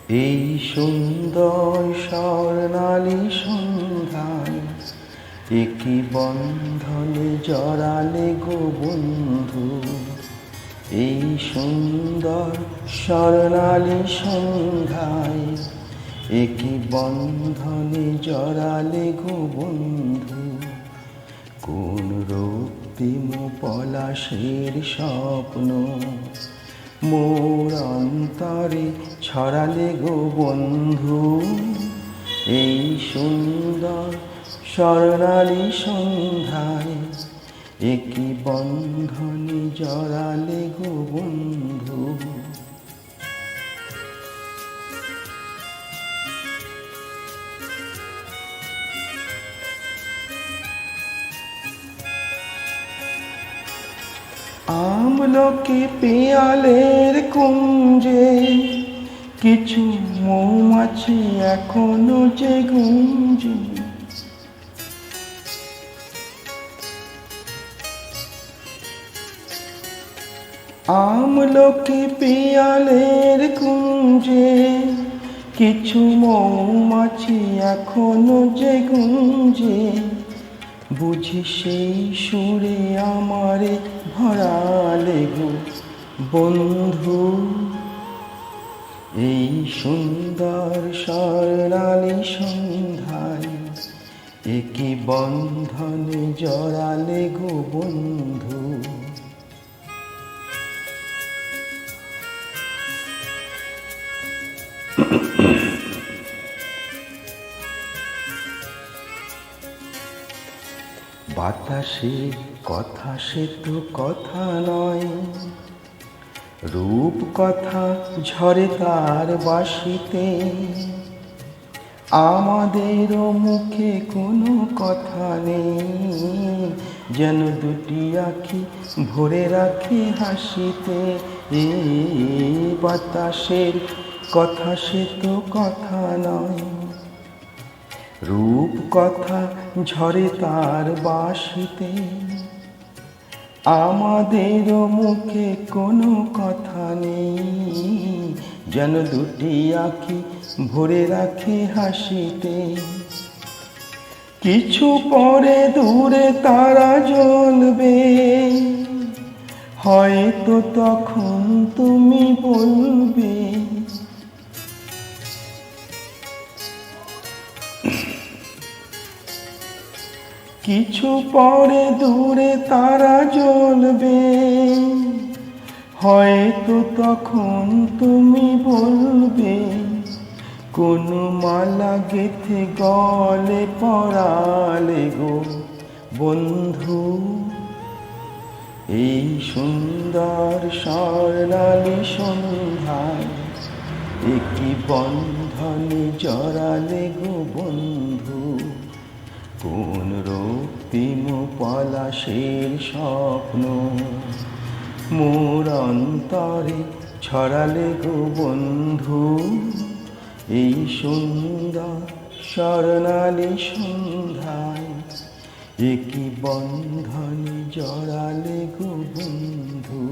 এই সুন্দর স্বর্ণালী সন্ধ্যায় একই বন্ধনে জড়ালে গো বন্ধু। এই সুন্দর স্বর্ণালী সন্ধ্যায় একই বন্ধনে জড়ালে গো বন্ধু। কোন রক্তিম পলাশের স্বপ্ন মোর অন্তরে ছড়ালে গো বন্ধু। এই সুন্দর স্বর্ণালী সন্ধ্যায় একই বন্ধনে জড়ালে গো বন্ধু। আমলকি পেয়ালের কুঞ্জে কিছু মৌমাছি এখনো যে গুঞ্জে। আমলকি পেয়ালের কুঞ্জে কিছু মৌমাছি এখনো যে গুঞ্জে। বুঝি সেই সুরে আমারে ভরালে গো বন্ধু। এই সুন্দর স্বর্ণালী সন্ধ্যায় একই বন্ধনে জড়ালে গো বন্ধু। বাতাসে কথা সে তো কথা নয়, রূপ কথা ঝরে তার বাঁশিতে। আমাদেরও মুখে কোনো কথা নেই, যেন দুটি আঁখি ভরে রাখে হাসিতে। বাতাসের কথা সে তো কথা নয়, রূপ কথা ঝরে তার বাঁশিতে। আমাদেরও মুখে কোনো কথা নেই, যেন দুটি আঁখি ভরে রাখে হাসিতে। কিছু পরে দূরে তারা জ্বলবে, হয়তো তখন তুমি বলবে কিছু পরে দূরে তারা জ্বলবে, হয়তো তখন তুমি বলবে কোন মালা গেথে গলে পরালে গো বন্ধু। এই সুন্দর স্বর্ণালী সন্ধ্যায় একই বন্ধনে জড়ালে গো বন্ধু। কোন রক্তিম পলাশের স্বপ্ন মোর অন্তরে ছড়ালে গো বন্ধু। এই সুন্দর স্বর্ণালী সন্ধ্যায় একই বন্ধনে জড়ালে গো বন্ধু।